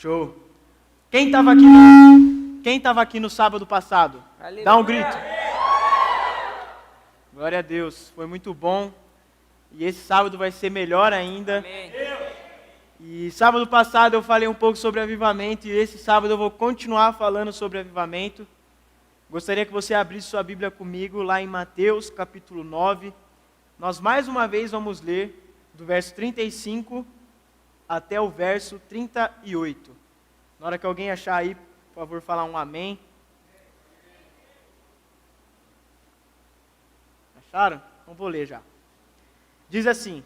Show. Quem estava aqui no sábado passado? Aleluia. Dá um grito. Glória a Deus, foi muito bom. E esse sábado vai ser melhor ainda. Amém. E sábado passado eu falei um pouco sobre avivamento e esse sábado eu vou continuar falando sobre avivamento. Gostaria que você abrisse sua Bíblia comigo lá em Mateus capítulo 9. Nós mais uma vez vamos ler do verso 35 até o verso 38. Na hora que alguém achar aí, por favor, falar um amém. Acharam? Então vou ler já. Diz assim: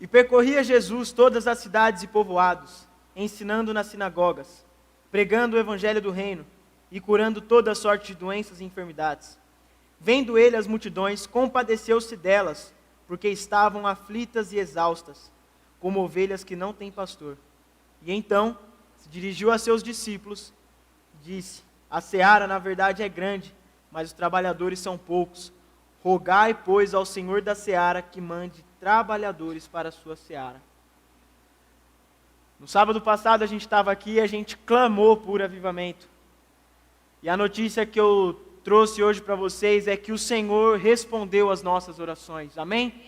E percorria Jesus todas as cidades e povoados, ensinando nas sinagogas, pregando o evangelho do reino e curando toda sorte de doenças e enfermidades. Vendo ele as multidões, compadeceu-se delas, porque estavam aflitas e exaustas, como ovelhas que não têm pastor. E então se dirigiu a seus discípulos e disse: A seara, na verdade, é grande, mas os trabalhadores são poucos. Rogai, pois, ao Senhor da seara que mande trabalhadores para a sua seara. No sábado passado a gente estava aqui e a gente clamou por avivamento. E a notícia que eu trouxe hoje para vocês é que o Senhor respondeu às nossas orações. Amém?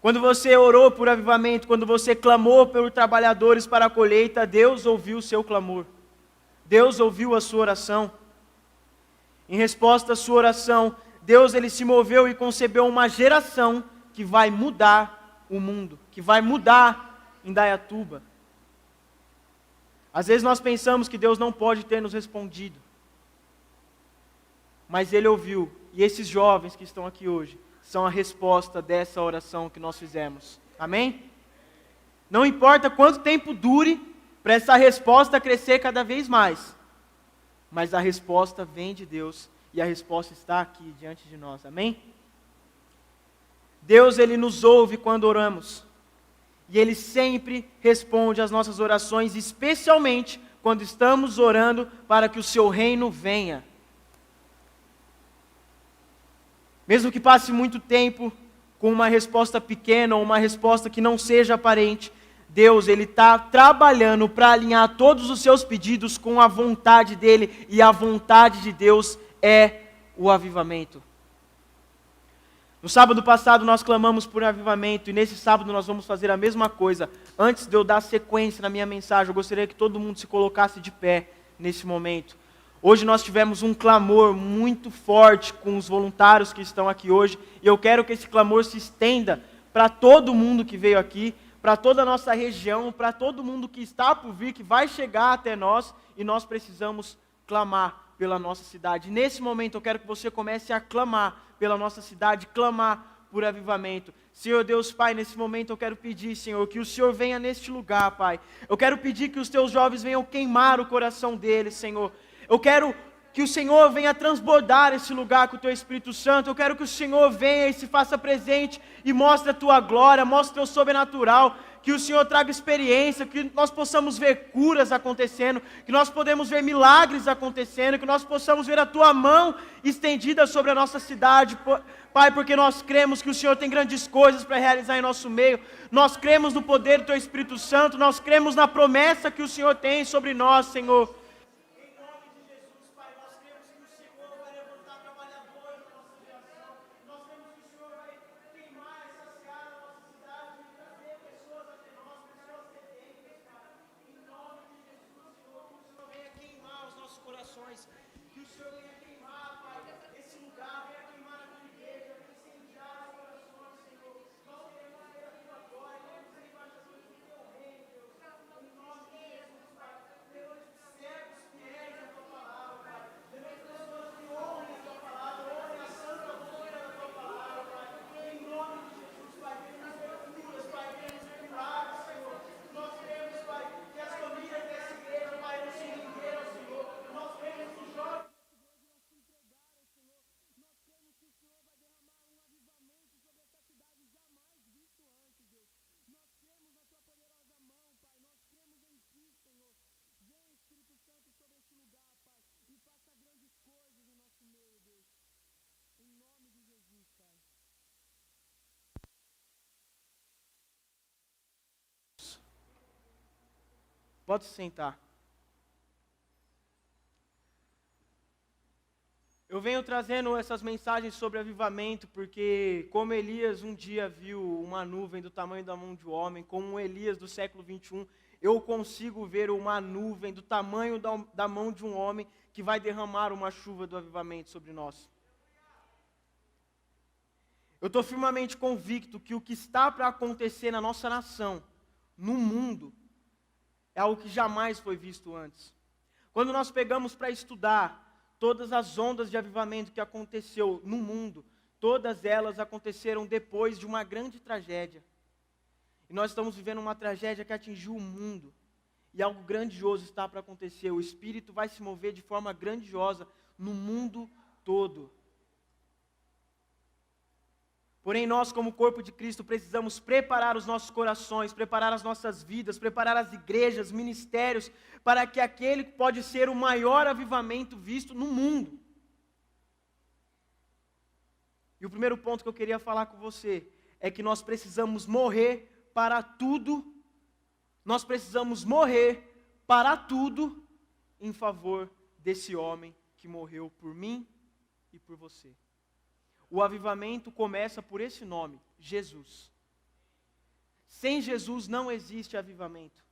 Quando você orou por avivamento, quando você clamou por trabalhadores para a colheita, Deus ouviu o seu clamor. Deus ouviu a sua oração. Em resposta à sua oração, Deus ele se moveu e concebeu uma geração que vai mudar o mundo, que vai mudar Indaiatuba. Às vezes nós pensamos que Deus não pode ter nos respondido, mas Ele ouviu, e esses jovens que estão aqui hoje são a resposta dessa oração que nós fizemos. Amém? Não importa quanto tempo dure para essa resposta crescer cada vez mais, mas a resposta vem de Deus e a resposta está aqui diante de nós. Amém? Deus ele nos ouve quando oramos. E Ele sempre responde às nossas orações, especialmente quando estamos orando para que o Seu reino venha. Mesmo que passe muito tempo com uma resposta pequena ou uma resposta que não seja aparente, Deus ele está trabalhando para alinhar todos os seus pedidos com a vontade dEle, e a vontade de Deus é o avivamento. No sábado passado nós clamamos por avivamento, e nesse sábado nós vamos fazer a mesma coisa. Antes de eu dar sequência na minha mensagem, eu gostaria que todo mundo se colocasse de pé nesse momento. Hoje nós tivemos um clamor muito forte com os voluntários que estão aqui hoje, e eu quero que esse clamor se estenda para todo mundo que veio aqui, para toda a nossa região, para todo mundo que está por vir, que vai chegar até nós, e nós precisamos clamar pela nossa cidade. Nesse momento eu quero que você comece a clamar pela nossa cidade, clamar por avivamento. Senhor Deus Pai, nesse momento eu quero pedir, Senhor, que o Senhor venha neste lugar, Pai. Eu quero pedir que os Teus jovens venham queimar o coração deles, Senhor. Eu quero que o Senhor venha transbordar esse lugar com o Teu Espírito Santo. Eu quero que o Senhor venha e se faça presente e mostre a Tua glória, mostre o Teu sobrenatural. Que o Senhor traga experiência, que nós possamos ver curas acontecendo, que nós podemos ver milagres acontecendo, que nós possamos ver a Tua mão estendida sobre a nossa cidade, Pai, porque nós cremos que o Senhor tem grandes coisas para realizar em nosso meio. Nós cremos no poder do Teu Espírito Santo, nós cremos na promessa que o Senhor tem sobre nós, Senhor. Que o Senhor venha queimar, Pai, esse lugar, venha queimar a tua igreja, venha incendiar os corações, Senhor. Nós queremos ver a tua glória, queremos ser embaixadores do teu reino, Deus. Em nome de Jesus, Pai, pelo de céu. Pode se sentar. Eu venho trazendo essas mensagens sobre avivamento porque, como Elias um dia viu uma nuvem do tamanho da mão de um homem, como Elias do século 21, eu consigo ver uma nuvem do tamanho da mão de um homem que vai derramar uma chuva do avivamento sobre nós. Eu estou firmemente convicto que o que está para acontecer na nossa nação, no mundo, é algo que jamais foi visto antes. Quando nós pegamos para estudar todas as ondas de avivamento que aconteceu no mundo, todas elas aconteceram depois de uma grande tragédia. E nós estamos vivendo uma tragédia que atingiu o mundo. E algo grandioso está para acontecer. O Espírito vai se mover de forma grandiosa no mundo todo. Porém, nós, como corpo de Cristo, precisamos preparar os nossos corações, preparar as nossas vidas, preparar as igrejas, ministérios, para que aquele que pode ser o maior avivamento visto no mundo. E o primeiro ponto que eu queria falar com você é que nós precisamos morrer para tudo, nós precisamos morrer para tudo em favor desse homem que morreu por mim e por você. O avivamento começa por esse nome, Jesus. Sem Jesus não existe avivamento.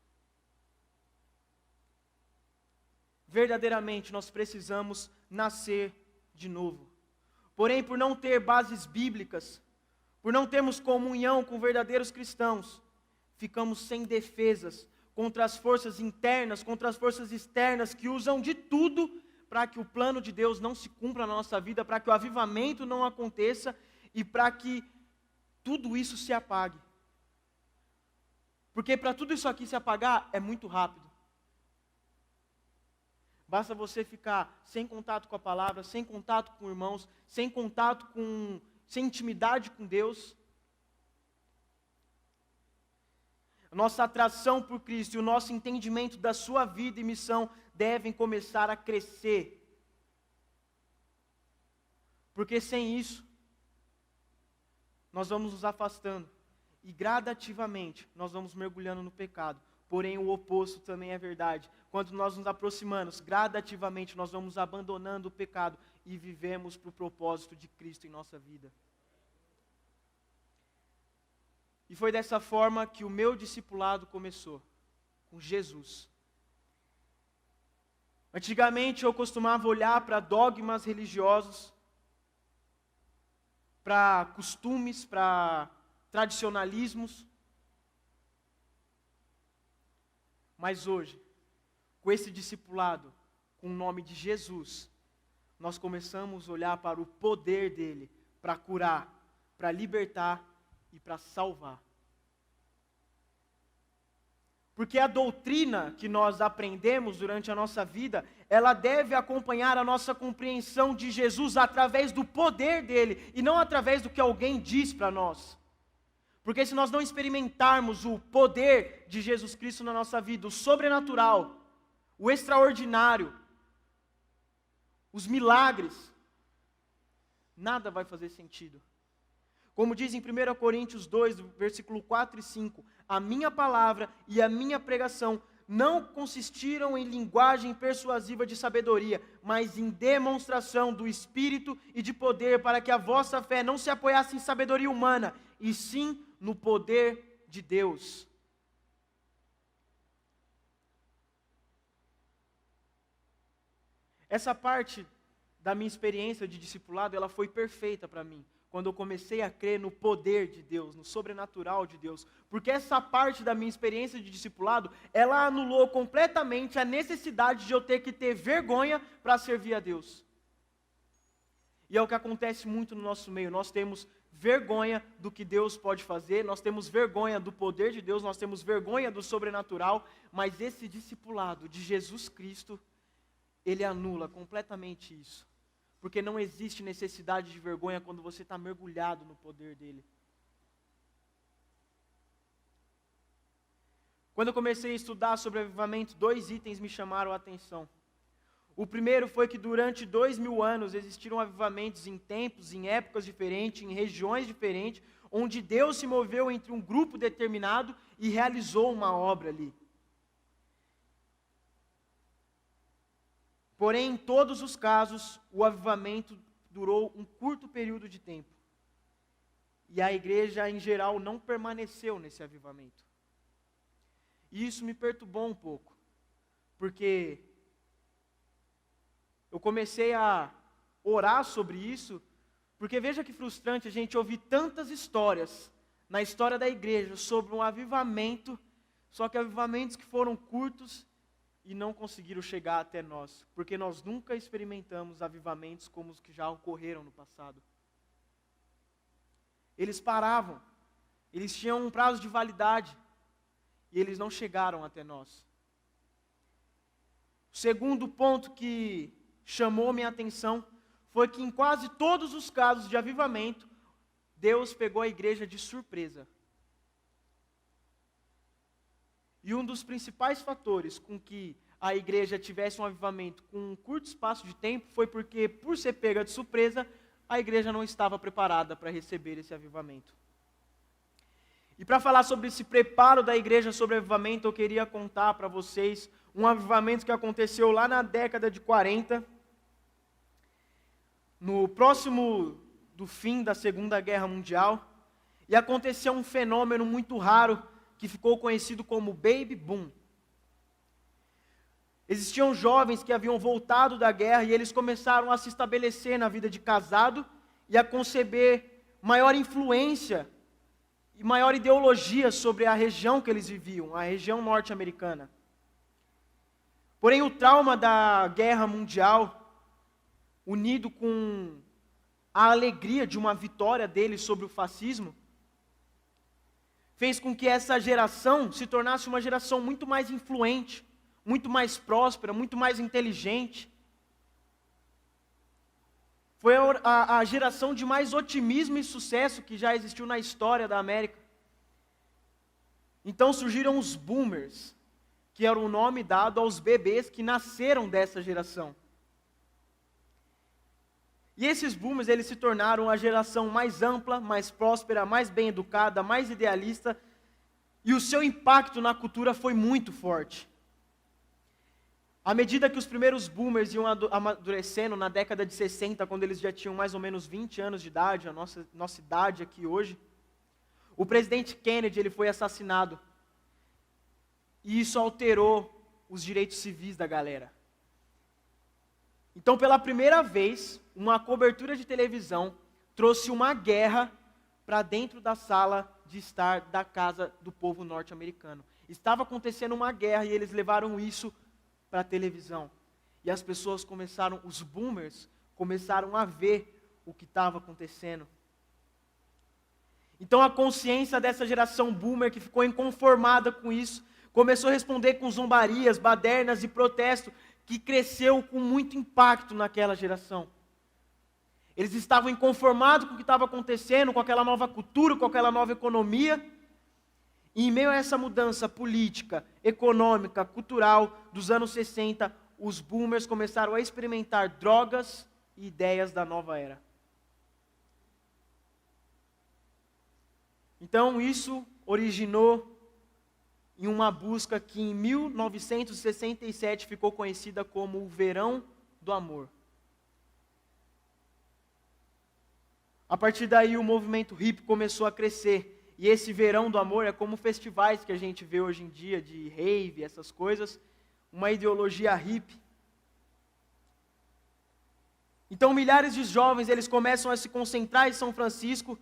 Verdadeiramente nós precisamos nascer de novo. Porém, por não ter bases bíblicas, por não termos comunhão com verdadeiros cristãos, ficamos sem defesas contra as forças internas, contra as forças externas que usam de tudo para que o plano de Deus não se cumpra na nossa vida, para que o avivamento não aconteça e para que tudo isso se apague. Porque para tudo isso aqui se apagar é muito rápido. Basta você ficar sem contato com a palavra, sem contato com irmãos, sem intimidade com Deus. A nossa atração por Cristo e o nosso entendimento da sua vida e missão devem começar a crescer. Porque sem isso, nós vamos nos afastando. E gradativamente, nós vamos mergulhando no pecado. Porém, o oposto também é verdade. Quando nós nos aproximamos, gradativamente, nós vamos abandonando o pecado e vivemos para o propósito de Cristo em nossa vida. E foi dessa forma que o meu discipulado começou, com Jesus. Antigamente eu costumava olhar para dogmas religiosos, para costumes, para tradicionalismos. Mas hoje, com esse discipulado, com o nome de Jesus, nós começamos a olhar para o poder dele, para curar, para libertar e para salvar. Porque a doutrina que nós aprendemos durante a nossa vida, ela deve acompanhar a nossa compreensão de Jesus através do poder dele, e não através do que alguém diz para nós. Porque se nós não experimentarmos o poder de Jesus Cristo na nossa vida, o sobrenatural, o extraordinário, os milagres, nada vai fazer sentido. Como diz em 1 Coríntios 2, versículo 4 e 5, a minha palavra e a minha pregação não consistiram em linguagem persuasiva de sabedoria, mas em demonstração do Espírito e de poder, para que a vossa fé não se apoiasse em sabedoria humana, e sim no poder de Deus. Essa parte da minha experiência de discipulado, ela foi perfeita para mim, quando eu comecei a crer no poder de Deus, no sobrenatural de Deus. Porque essa parte da minha experiência de discipulado, ela anulou completamente a necessidade de eu ter que ter vergonha para servir a Deus. E é o que acontece muito no nosso meio. Nós temos vergonha do que Deus pode fazer, nós temos vergonha do poder de Deus, nós temos vergonha do sobrenatural, mas esse discipulado de Jesus Cristo, ele anula completamente isso. Porque não existe necessidade de vergonha quando você está mergulhado no poder dele. Quando eu comecei a estudar sobre avivamento, 2 itens me chamaram a atenção. O primeiro foi que durante 2000 anos existiram avivamentos em tempos, em épocas diferentes, em regiões diferentes, onde Deus se moveu entre um grupo determinado e realizou uma obra ali. Porém, em todos os casos, o avivamento durou um curto período de tempo. E a igreja, em geral, não permaneceu nesse avivamento. E isso me perturbou um pouco, porque eu comecei a orar sobre isso, porque veja que frustrante a gente ouvir tantas histórias na história da igreja sobre um avivamento, só que avivamentos que foram curtos e não conseguiram chegar até nós, porque nós nunca experimentamos avivamentos como os que já ocorreram no passado. Eles paravam, eles tinham um prazo de validade, e eles não chegaram até nós. O segundo ponto que chamou minha atenção foi que em quase todos os casos de avivamento, Deus pegou a igreja de surpresa. E um dos principais fatores com que a igreja tivesse um avivamento com um curto espaço de tempo foi porque, por ser pega de surpresa, a igreja não estava preparada para receber esse avivamento. E para falar sobre esse preparo da igreja sobre o avivamento, eu queria contar para vocês um avivamento que aconteceu lá na década de 40, no próximo do fim da Segunda Guerra Mundial, e aconteceu um fenômeno muito raro que ficou conhecido como Baby Boom. Existiam jovens que haviam voltado da guerra e eles começaram a se estabelecer na vida de casado e a conceber maior influência e maior ideologia sobre a região que eles viviam, a região norte-americana. Porém, o trauma da guerra mundial, unido com a alegria de uma vitória deles sobre o fascismo, fez com que essa geração se tornasse uma geração muito mais influente, muito mais próspera, muito mais inteligente. Foi a geração de mais otimismo e sucesso que já existiu na história da América. Então surgiram os boomers, que era o nome dado aos bebês que nasceram dessa geração. E esses boomers, eles se tornaram a geração mais ampla, mais próspera, mais bem educada, mais idealista, e o seu impacto na cultura foi muito forte. À medida que os primeiros boomers iam amadurecendo na década de 60, quando eles já tinham mais ou menos 20 anos de idade, a nossa idade aqui hoje, o presidente Kennedy ele foi assassinado. E isso alterou os direitos civis da galera. Então, pela primeira vez, uma cobertura de televisão trouxe uma guerra para dentro da sala de estar da casa do povo norte-americano. Estava acontecendo uma guerra e eles levaram isso para a televisão. E as pessoas começaram, os boomers, começaram a ver o que estava acontecendo. Então a consciência dessa geração boomer que ficou inconformada com isso, começou a responder com zombarias, badernas e protesto, que cresceu com muito impacto naquela geração. Eles estavam inconformados com o que estava acontecendo, com aquela nova cultura, com aquela nova economia. E em meio a essa mudança política, econômica, cultural dos anos 60, os boomers começaram a experimentar drogas e ideias da nova era. Então isso originou em uma busca que em 1967 ficou conhecida como o Verão do Amor. A partir daí o movimento hippie começou a crescer. E esse Verão do Amor é como festivais que a gente vê hoje em dia, de rave, essas coisas, uma ideologia hippie. Então milhares de jovens, eles começam a se concentrar em São Francisco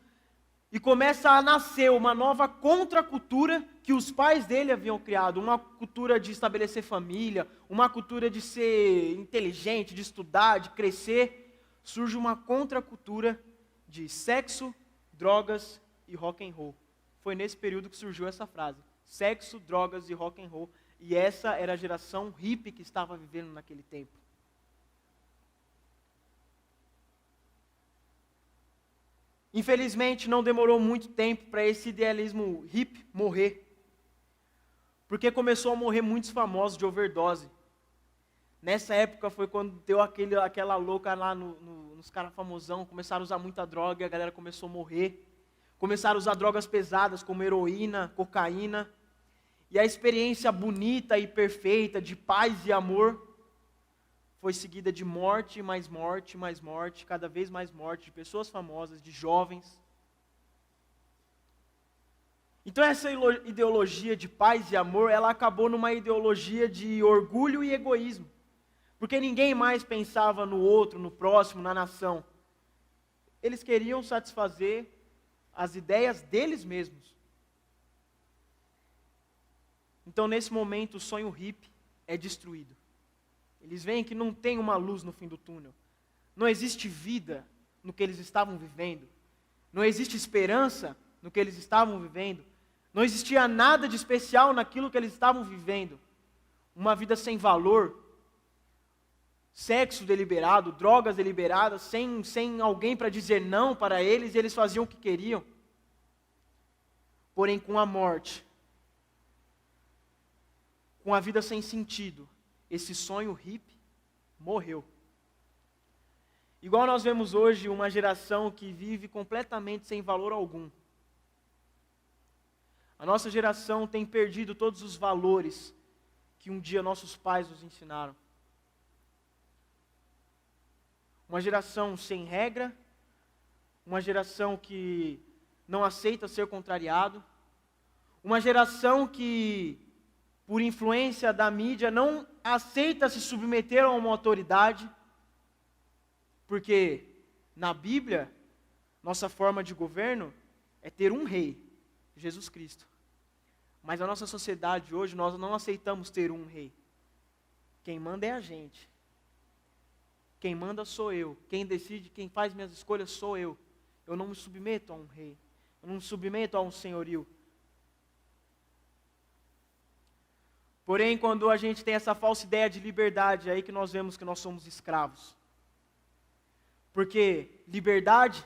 e começa a nascer uma nova contracultura que os pais dele haviam criado, uma cultura de estabelecer família, uma cultura de ser inteligente, de estudar, de crescer. Surge uma contracultura de sexo, drogas e rock and roll. Foi nesse período que surgiu essa frase: sexo, drogas e rock and roll. E essa era a geração hippie que estava vivendo naquele tempo. Infelizmente, não demorou muito tempo para esse idealismo hippie morrer, porque começou a morrer muitos famosos de overdose. Nessa época foi quando deu aquela louca lá nos caras famosão, começaram a usar muita droga e a galera começou a morrer. Começaram a usar drogas pesadas como heroína, cocaína. E a experiência bonita e perfeita de paz e amor foi seguida de morte, mais morte, mais morte, cada vez mais morte, de pessoas famosas, de jovens. Então essa ideologia de paz e amor, ela acabou numa ideologia de orgulho e egoísmo. Porque ninguém mais pensava no outro, no próximo, na nação. Eles queriam satisfazer as ideias deles mesmos. Então nesse momento o sonho hippie é destruído. Eles veem que não tem uma luz no fim do túnel. Não existe vida no que eles estavam vivendo. Não existe esperança no que eles estavam vivendo. Não existia nada de especial naquilo que eles estavam vivendo. Uma vida sem valor, sexo deliberado, drogas deliberadas, sem alguém para dizer não para eles, e eles faziam o que queriam. Porém, com a morte, com a vida sem sentido, esse sonho hippie morreu. Igual nós vemos hoje uma geração que vive completamente sem valor algum. A nossa geração tem perdido todos os valores que um dia nossos pais nos ensinaram. Uma geração sem regra, uma geração que não aceita ser contrariado, uma geração que, por influência da mídia, não aceita se submeter a uma autoridade, porque na Bíblia, nossa forma de governo é ter um rei, Jesus Cristo. Mas na nossa sociedade hoje, nós não aceitamos ter um rei. Quem manda é a gente. Quem manda sou eu. Quem decide, quem faz minhas escolhas sou eu. Eu não me submeto a um rei. Eu não me submeto a um senhorio. Porém, quando a gente tem essa falsa ideia de liberdade, é aí que nós vemos que nós somos escravos. Porque liberdade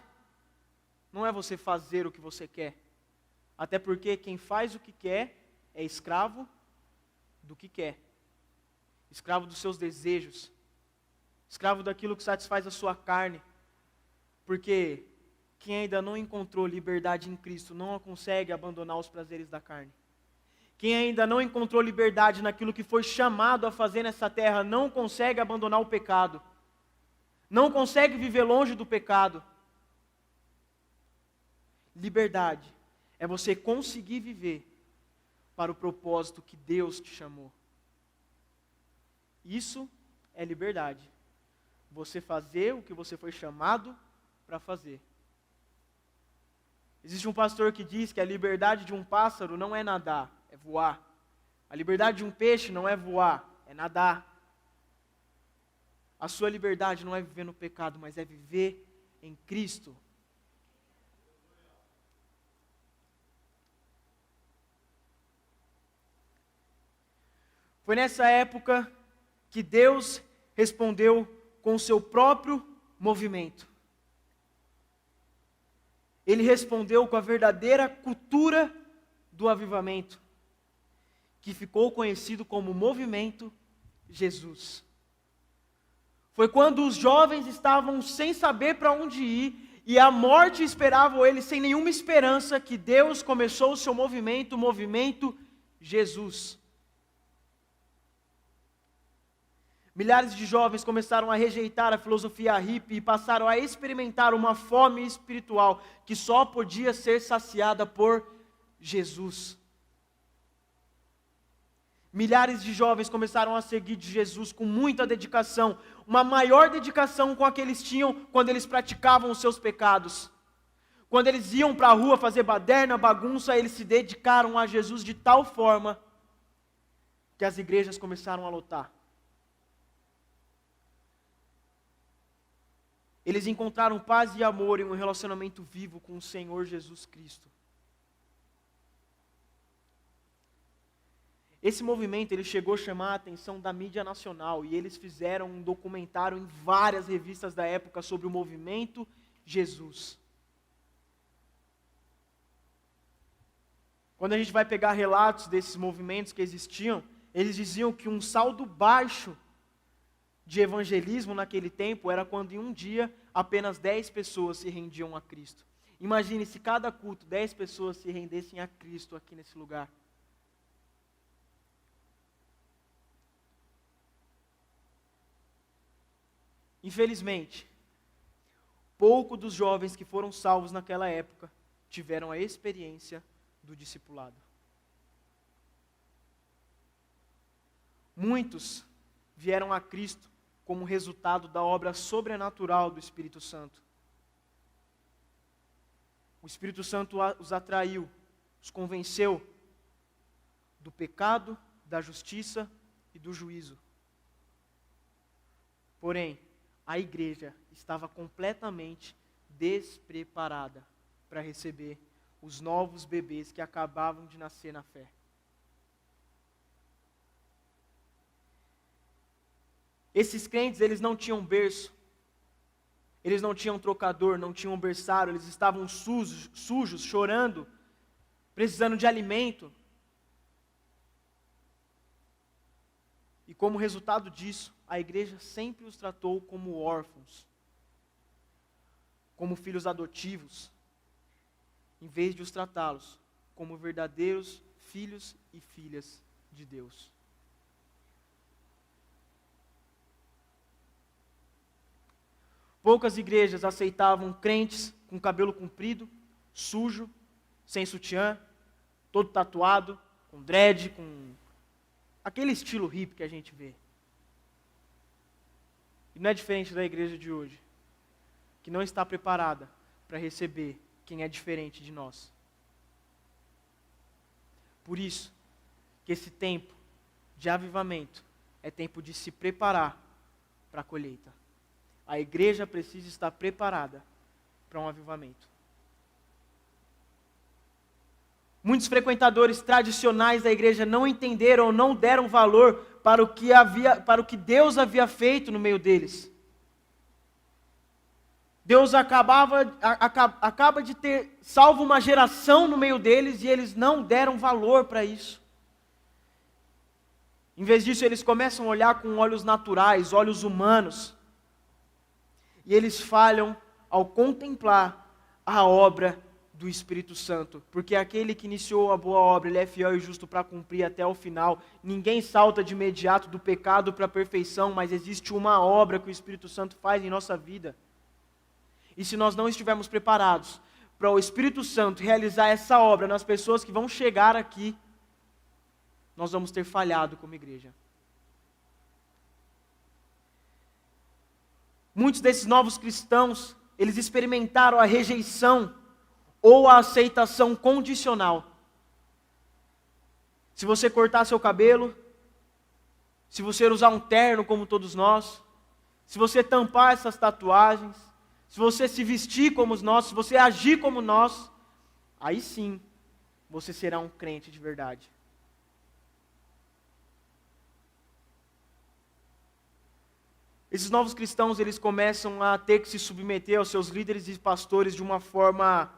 não é você fazer o que você quer. Até porque quem faz o que quer é escravo do que quer. Escravo dos seus desejos. Escravo daquilo que satisfaz a sua carne. Porque quem ainda não encontrou liberdade em Cristo não consegue abandonar os prazeres da carne. Quem ainda não encontrou liberdade naquilo que foi chamado a fazer nessa terra não consegue abandonar o pecado. Não consegue viver longe do pecado. Liberdade é você conseguir viver para o propósito que Deus te chamou. Isso é liberdade. Você fazer o que você foi chamado para fazer. Existe um pastor que diz que a liberdade de um pássaro não é nadar, é voar. A liberdade de um peixe não é voar, é nadar. A sua liberdade não é viver no pecado, mas é viver em Cristo. Foi nessa época que Deus respondeu com o seu próprio movimento. Ele respondeu com a verdadeira cultura do avivamento, que ficou conhecido como Movimento Jesus. Foi quando os jovens estavam sem saber para onde ir e a morte esperava eles sem nenhuma esperança que Deus começou o seu movimento, o Movimento Jesus. Milhares de jovens começaram a rejeitar a filosofia hippie e passaram a experimentar uma fome espiritual que só podia ser saciada por Jesus. Milhares de jovens começaram a seguir de Jesus com muita dedicação, uma maior dedicação com a que eles tinham quando eles praticavam os seus pecados. Quando eles iam para a rua fazer baderna, bagunça, eles se dedicaram a Jesus de tal forma que as igrejas começaram a lotar. Eles encontraram paz e amor em um relacionamento vivo com o Senhor Jesus Cristo. Esse movimento ele chegou a chamar a atenção da mídia nacional e eles fizeram um documentário em várias revistas da época sobre o Movimento Jesus. Quando a gente vai pegar relatos desses movimentos que existiam, eles diziam que um saldo baixo de evangelismo naquele tempo era quando em um dia apenas 10 pessoas se rendiam a Cristo. Imagine se cada culto 10 pessoas se rendessem a Cristo aqui nesse lugar. Infelizmente, poucos dos jovens que foram salvos naquela época tiveram a experiência do discipulado. Muitos vieram a Cristo como resultado da obra sobrenatural do Espírito Santo. O Espírito Santo os atraiu, os convenceu do pecado, da justiça e do juízo. Porém, a igreja estava completamente despreparada para receber os novos bebês que acabavam de nascer na fé. Esses crentes, eles não tinham berço, eles não tinham trocador, não tinham berçário, eles estavam sujos, chorando, precisando de alimento. E como resultado disso, a igreja sempre os tratou como órfãos, como filhos adotivos, em vez de os tratá-los como verdadeiros filhos e filhas de Deus. Poucas igrejas aceitavam crentes com cabelo comprido, sujo, sem sutiã, todo tatuado, com dread, com aquele estilo hippie que a gente vê. E não é diferente da igreja de hoje, que não está preparada para receber quem é diferente de nós. Por isso, que esse tempo de avivamento é tempo de se preparar para a colheita. A igreja precisa estar preparada para um avivamento. Muitos frequentadores tradicionais da igreja não entenderam ou não deram valor para o que Deus havia feito no meio deles. Deus acaba de ter salvo uma geração no meio deles e eles não deram valor para isso. Em vez disso, eles começam a olhar com olhos naturais, olhos humanos. E eles falham ao contemplar a obra do Espírito Santo. Porque aquele que iniciou a boa obra, ele é fiel e justo para cumprir até o final. Ninguém salta de imediato do pecado para a perfeição, mas existe uma obra que o Espírito Santo faz em nossa vida. E se nós não estivermos preparados para o Espírito Santo realizar essa obra nas pessoas que vão chegar aqui, nós vamos ter falhado como igreja. Muitos desses novos cristãos, eles experimentaram a rejeição ou a aceitação condicional. Se você cortar seu cabelo, se você usar um terno como todos nós, se você tampar essas tatuagens, se você se vestir como nós, se você agir como nós, aí sim, você será um crente de verdade. Esses novos cristãos, eles começam a ter que se submeter aos seus líderes e pastores de uma forma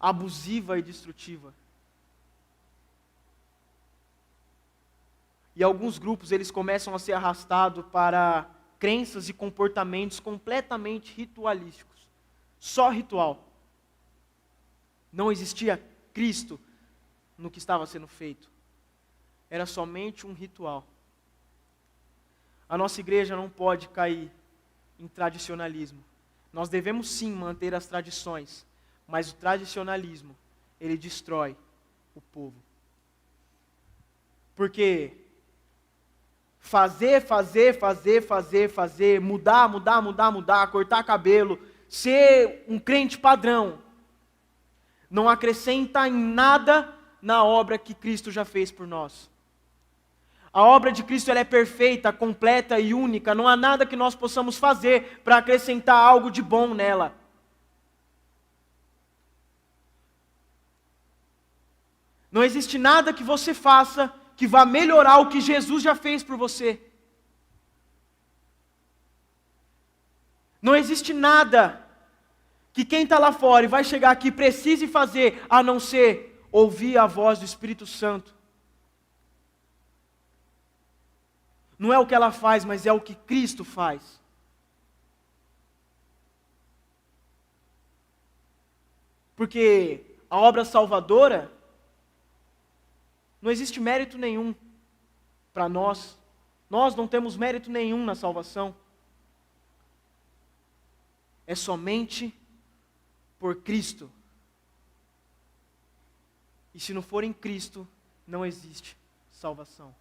abusiva e destrutiva. E alguns grupos, eles começam a ser arrastados para crenças e comportamentos completamente ritualísticos. Só ritual. Não existia Cristo no que estava sendo feito. Era somente um ritual. A nossa igreja não pode cair em tradicionalismo. Nós devemos sim manter as tradições, mas o tradicionalismo, ele destrói o povo. Porque fazer, mudar, cortar cabelo, ser um crente padrão, não acrescenta em nada na obra que Cristo já fez por nós. A obra de Cristo ela é perfeita, completa e única. Não há nada que nós possamos fazer para acrescentar algo de bom nela. Não existe nada que você faça que vá melhorar o que Jesus já fez por você. Não existe nada que quem está lá fora e vai chegar aqui precise fazer, a não ser ouvir a voz do Espírito Santo. Não é o que ela faz, mas é o que Cristo faz. Porque a obra salvadora, não existe mérito nenhum para nós. Nós não temos mérito nenhum na salvação. é somente por Cristo. E se não for em Cristo, não existe salvação.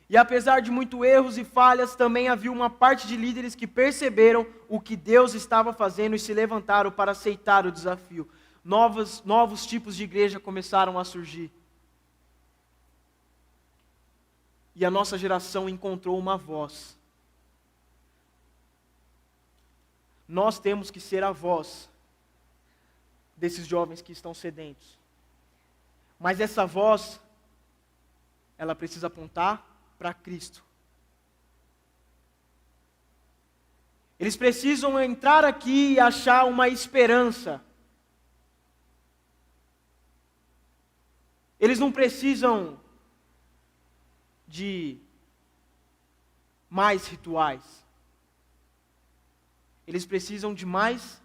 E apesar de muitos erros e falhas, também havia uma parte de líderes que perceberam o que Deus estava fazendo e se levantaram para aceitar o desafio. Novos tipos de igreja começaram a surgir. E a nossa geração encontrou uma voz. Nós temos que ser a voz desses jovens que estão sedentos. Mas essa voz, ela precisa apontar para Cristo. Eles precisam entrar aqui e achar uma esperança. Eles não precisam de mais rituais. Eles precisam de mais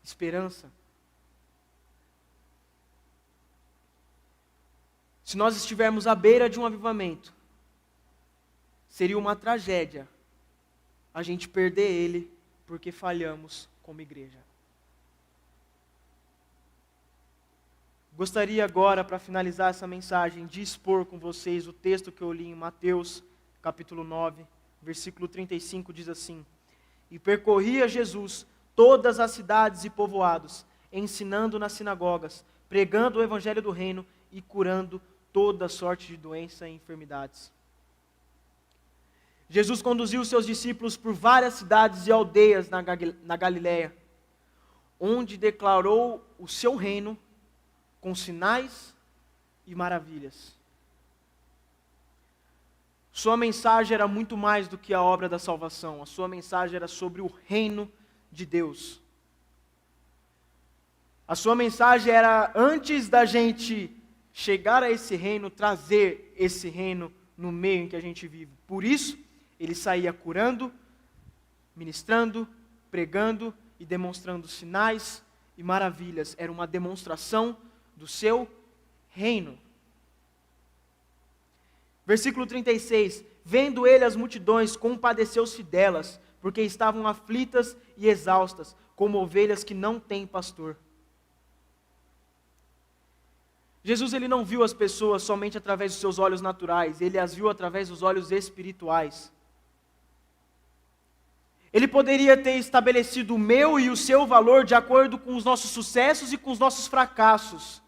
esperança. Se nós estivermos à beira de um avivamento, seria uma tragédia a gente perder ele porque falhamos como igreja. Gostaria agora, para finalizar essa mensagem, de expor com vocês o texto que eu li em Mateus, capítulo 9, versículo 35, diz assim: E percorria Jesus todas as cidades e povoados, ensinando nas sinagogas, pregando o evangelho do reino e curando toda sorte de doença e enfermidades. Jesus conduziu os seus discípulos por várias cidades e aldeias na Galileia, onde declarou o seu reino com sinais e maravilhas. Sua mensagem era muito mais do que a obra da salvação. A sua mensagem era sobre o reino de Deus. A sua mensagem era, antes da gente chegar a esse reino, trazer esse reino no meio em que a gente vive. Por isso, ele saía curando, ministrando, pregando e demonstrando sinais e maravilhas. Era uma demonstração do seu reino. Versículo 36, vendo ele as multidões, compadeceu-se delas, porque estavam aflitas e exaustas, como ovelhas que não têm pastor. Jesus, ele não viu as pessoas somente através dos seus olhos naturais, ele as viu através dos olhos espirituais. Ele poderia ter estabelecido o meu e o seu valor de acordo com os nossos sucessos e com os nossos fracassos.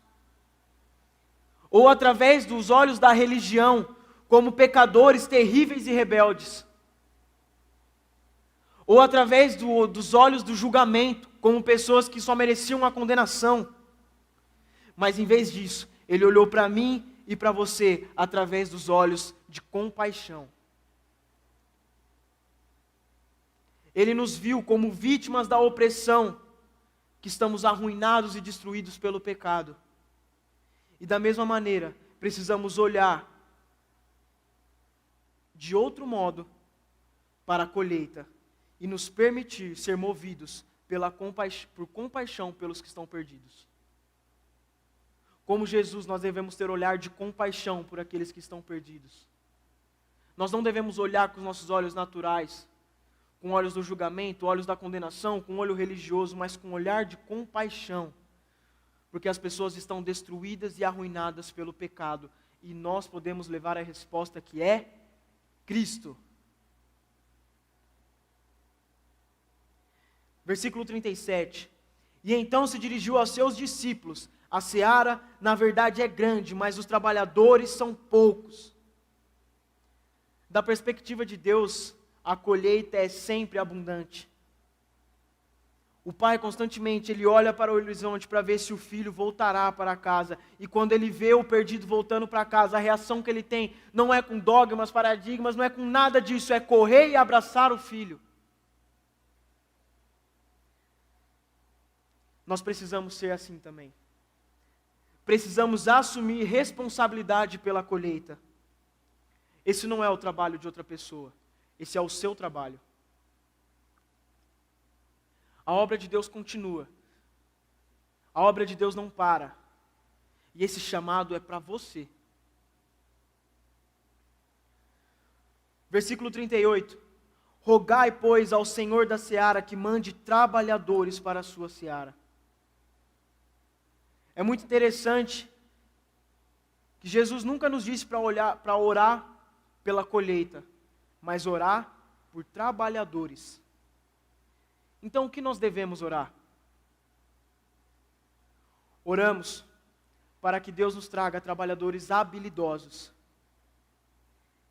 Ou através dos olhos da religião, como pecadores terríveis e rebeldes. Ou através dos olhos do julgamento, como pessoas que só mereciam a condenação. Mas em vez disso, ele olhou para mim e para você através dos olhos de compaixão. Ele nos viu como vítimas da opressão, que estamos arruinados e destruídos pelo pecado. E da mesma maneira, precisamos olhar de outro modo para a colheita e nos permitir ser movidos por compaixão pelos que estão perdidos. Como Jesus, nós devemos ter olhar de compaixão por aqueles que estão perdidos. Nós não devemos olhar com os nossos olhos naturais, com olhos do julgamento, olhos da condenação, com olho religioso, mas com olhar de compaixão. Porque as pessoas estão destruídas e arruinadas pelo pecado. E nós podemos levar a resposta que é Cristo. Versículo 37. E então se dirigiu aos seus discípulos. A seara, na verdade, é grande, mas os trabalhadores são poucos. Da perspectiva de Deus, a colheita é sempre abundante. O pai constantemente, ele olha para o horizonte para ver se o filho voltará para casa. E quando ele vê o perdido voltando para casa, a reação que ele tem não é com dogmas, paradigmas, não é com nada disso, é correr e abraçar o filho. Nós precisamos ser assim também. Precisamos assumir responsabilidade pela colheita. Esse não é o trabalho de outra pessoa, esse é o seu trabalho. A obra de Deus continua. A obra de Deus não para. E esse chamado é para você. Versículo 38. Rogai, pois, ao Senhor da seara que mande trabalhadores para a sua seara. É muito interessante que Jesus nunca nos disse para orar pela colheita, mas orar por trabalhadores. Então, o que nós devemos orar? Oramos para que Deus nos traga trabalhadores habilidosos,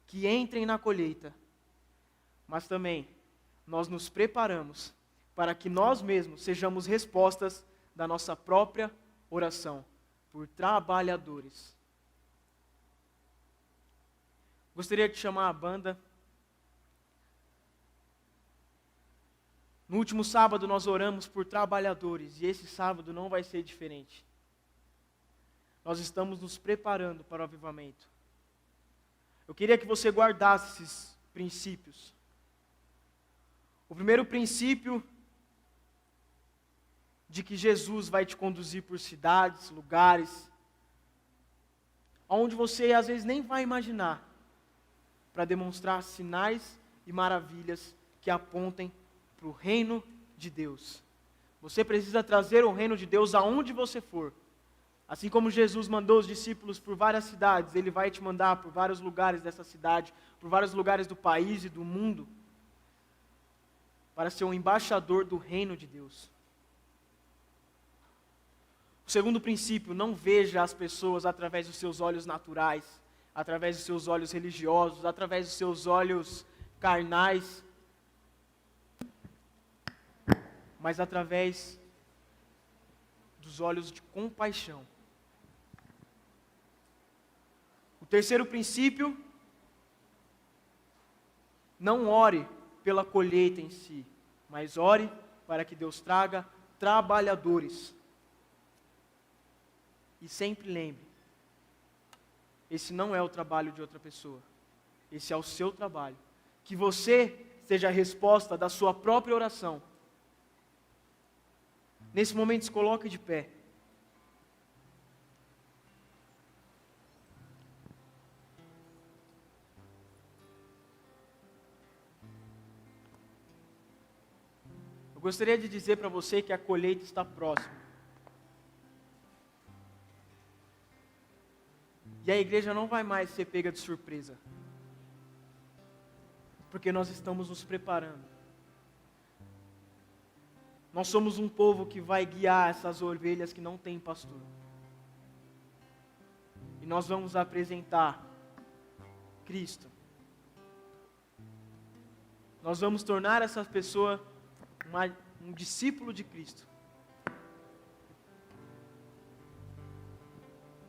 que entrem na colheita, mas também nós nos preparamos para que nós mesmos sejamos respostas da nossa própria oração, por trabalhadores. Gostaria de chamar a banda. No último sábado nós oramos por trabalhadores, e esse sábado não vai ser diferente. Nós estamos nos preparando para o avivamento. Eu queria que você guardasse esses princípios. O primeiro princípio de que Jesus vai te conduzir por cidades, lugares, onde você às vezes nem vai imaginar, para demonstrar sinais e maravilhas que apontem para o reino de Deus. Você precisa trazer o reino de Deus aonde você for. Assim como Jesus mandou os discípulos por várias cidades, Ele vai te mandar por vários lugares dessa cidade, por vários lugares do país e do mundo, para ser um embaixador do reino de Deus. O segundo princípio, não veja as pessoas através dos seus olhos naturais, através dos seus olhos religiosos, através dos seus olhos carnais, mas através dos olhos de compaixão. O terceiro princípio, não ore pela colheita em si, mas ore para que Deus traga trabalhadores. E sempre lembre, esse não é o trabalho de outra pessoa, esse é o seu trabalho. Que você seja a resposta da sua própria oração. Nesse momento, se coloque de pé. Eu gostaria de dizer para você que a colheita está próxima. E a igreja não vai mais ser pega de surpresa. Porque nós estamos nos preparando. Nós somos um povo que vai guiar essas ovelhas que não têm pastor. E nós vamos apresentar Cristo. Nós vamos tornar essa pessoa um discípulo de Cristo.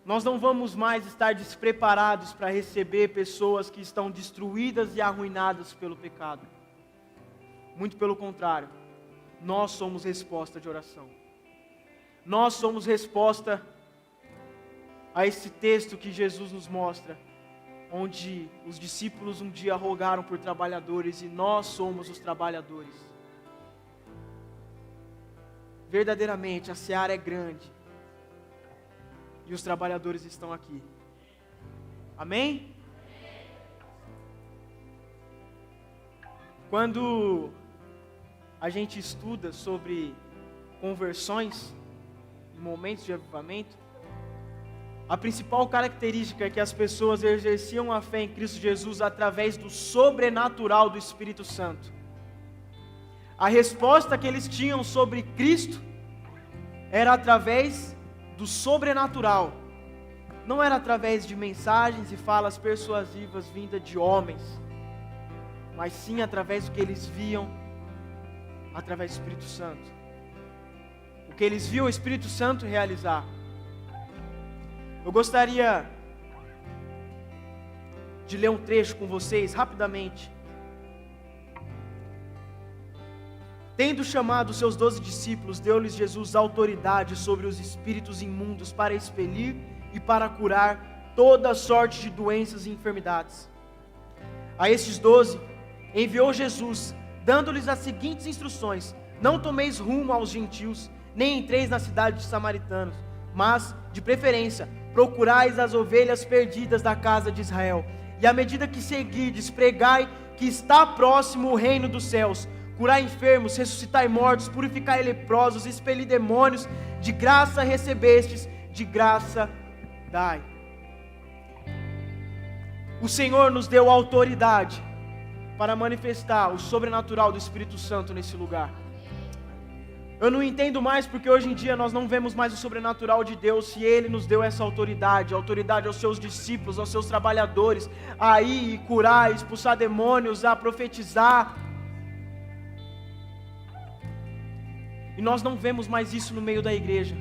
Nós não vamos mais estar despreparados para receber pessoas que estão destruídas e arruinadas pelo pecado. Muito pelo contrário. Nós somos resposta de oração. Nós somos resposta a esse texto que Jesus nos mostra, onde os discípulos um dia rogaram por trabalhadores e nós somos os trabalhadores. Verdadeiramente, a seara é grande e os trabalhadores estão aqui. Amém? Quando a gente estuda sobre conversões em momentos de avivamento, a principal característica é que as pessoas exerciam a fé em Cristo Jesus através do sobrenatural do Espírito Santo. A resposta que eles tinham sobre Cristo era através do sobrenatural. Não era através de mensagens e falas persuasivas vindas de homens, mas sim através do que eles viam através do Espírito Santo. O que eles viam o Espírito Santo realizar. Eu gostaria de ler um trecho com vocês rapidamente. Tendo chamado os seus 12 discípulos, deu-lhes Jesus autoridade sobre os espíritos imundos para expelir e para curar toda sorte de doenças e enfermidades. A estes 12 enviou Jesus, dando-lhes as seguintes instruções: não tomeis rumo aos gentios, nem entreis na cidade de samaritanos, mas, de preferência, procurais as ovelhas perdidas da casa de Israel. E à medida que seguides, pregai que está próximo o reino dos céus. Curai enfermos, ressuscitai mortos, purificai leprosos, expelir demônios. De graça recebestes, de graça dai. O Senhor nos deu autoridade para manifestar o sobrenatural do Espírito Santo nesse lugar. Eu não entendo mais porque hoje em dia nós não vemos mais o sobrenatural de Deus, se Ele nos deu essa autoridade aos seus discípulos, aos seus trabalhadores, a ir e curar, expulsar demônios, a profetizar. E nós não vemos mais isso no meio da igreja.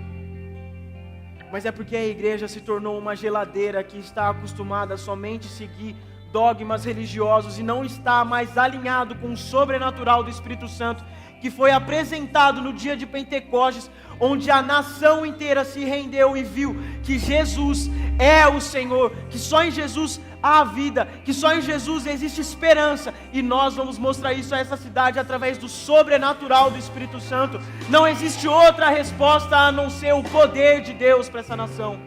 Mas é porque a igreja se tornou uma geladeira que está acostumada a somente seguir dogmas religiosos e não está mais alinhado com o sobrenatural do Espírito Santo, que foi apresentado no dia de Pentecostes, onde a nação inteira se rendeu e viu que Jesus é o Senhor, que só em Jesus há vida, que só em Jesus existe esperança, e nós vamos mostrar isso a essa cidade através do sobrenatural do Espírito Santo. Não existe outra resposta a não ser o poder de Deus para essa nação.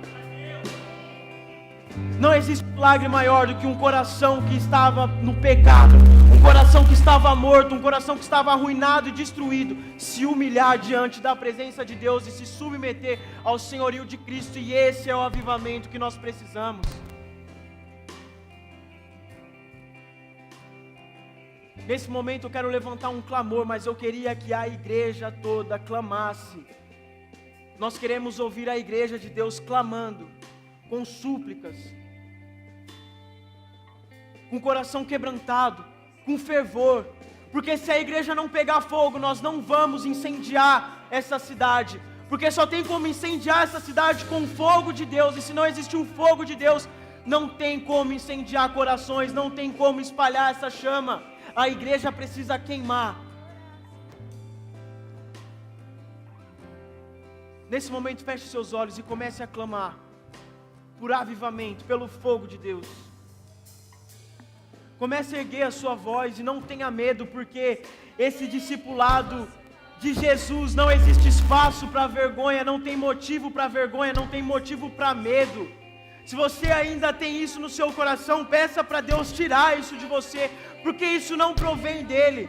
Não existe milagre maior do que um coração que estava no pecado, um coração que estava morto, um coração que estava arruinado e destruído, se humilhar diante da presença de Deus e se submeter ao senhorio de Cristo. E esse é o avivamento que nós precisamos. Nesse momento eu quero levantar um clamor, mas eu queria que a igreja toda clamasse. Nós queremos ouvir a igreja de Deus clamando, com súplicas, com coração quebrantado, com fervor, porque se a igreja não pegar fogo, nós não vamos incendiar essa cidade, porque só tem como incendiar essa cidade com o fogo de Deus, e se não existe o fogo de Deus, não tem como incendiar corações, não tem como espalhar essa chama. A igreja precisa queimar. Nesse momento feche seus olhos e comece a clamar por avivamento, pelo fogo de Deus. Comece a erguer a sua voz e não tenha medo, porque esse discipulado de Jesus não existe espaço para vergonha, não tem motivo para vergonha, não tem motivo para medo. Se você ainda tem isso no seu coração, peça para Deus tirar isso de você, porque isso não provém dele.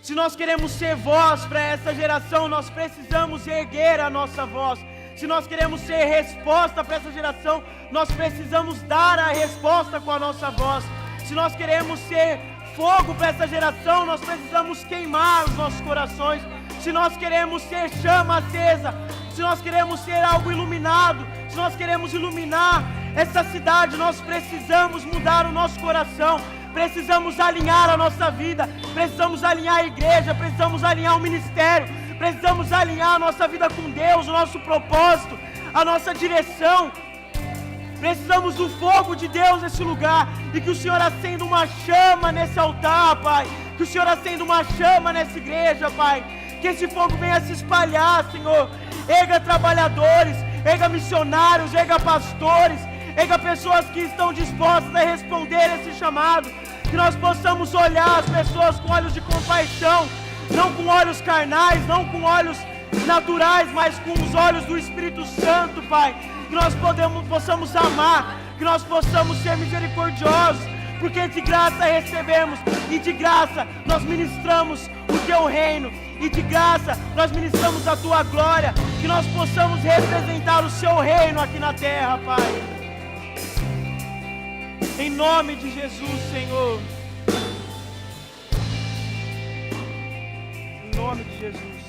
Se nós queremos ser voz para essa geração, nós precisamos erguer a nossa voz. Se nós queremos ser resposta para essa geração, nós precisamos dar a resposta com a nossa voz. Se nós queremos ser fogo para essa geração, nós precisamos queimar os nossos corações. Se nós queremos ser chama acesa, se nós queremos ser algo iluminado, se nós queremos iluminar essa cidade, nós precisamos mudar o nosso coração. Precisamos alinhar a nossa vida, precisamos alinhar a igreja, precisamos alinhar o ministério, precisamos alinhar a nossa vida com Deus, o nosso propósito, a nossa direção. Precisamos do fogo de Deus nesse lugar, e que o Senhor acenda uma chama nesse altar, Pai, que o Senhor acenda uma chama nessa igreja, Pai, que esse fogo venha se espalhar, Senhor. Erga trabalhadores, erga missionários, erga pastores, erga pessoas que estão dispostas a responder esse chamado, que nós possamos olhar as pessoas com olhos de compaixão, não com olhos carnais, não com olhos naturais, mas com os olhos do Espírito Santo, Pai, que nós possamos amar, que nós possamos ser misericordiosos, porque de graça recebemos, e de graça nós ministramos o Teu reino, e de graça nós ministramos a Tua glória, que nós possamos representar o Seu reino aqui na terra, Pai. Em nome de Jesus, Senhor. Em nome de Jesus.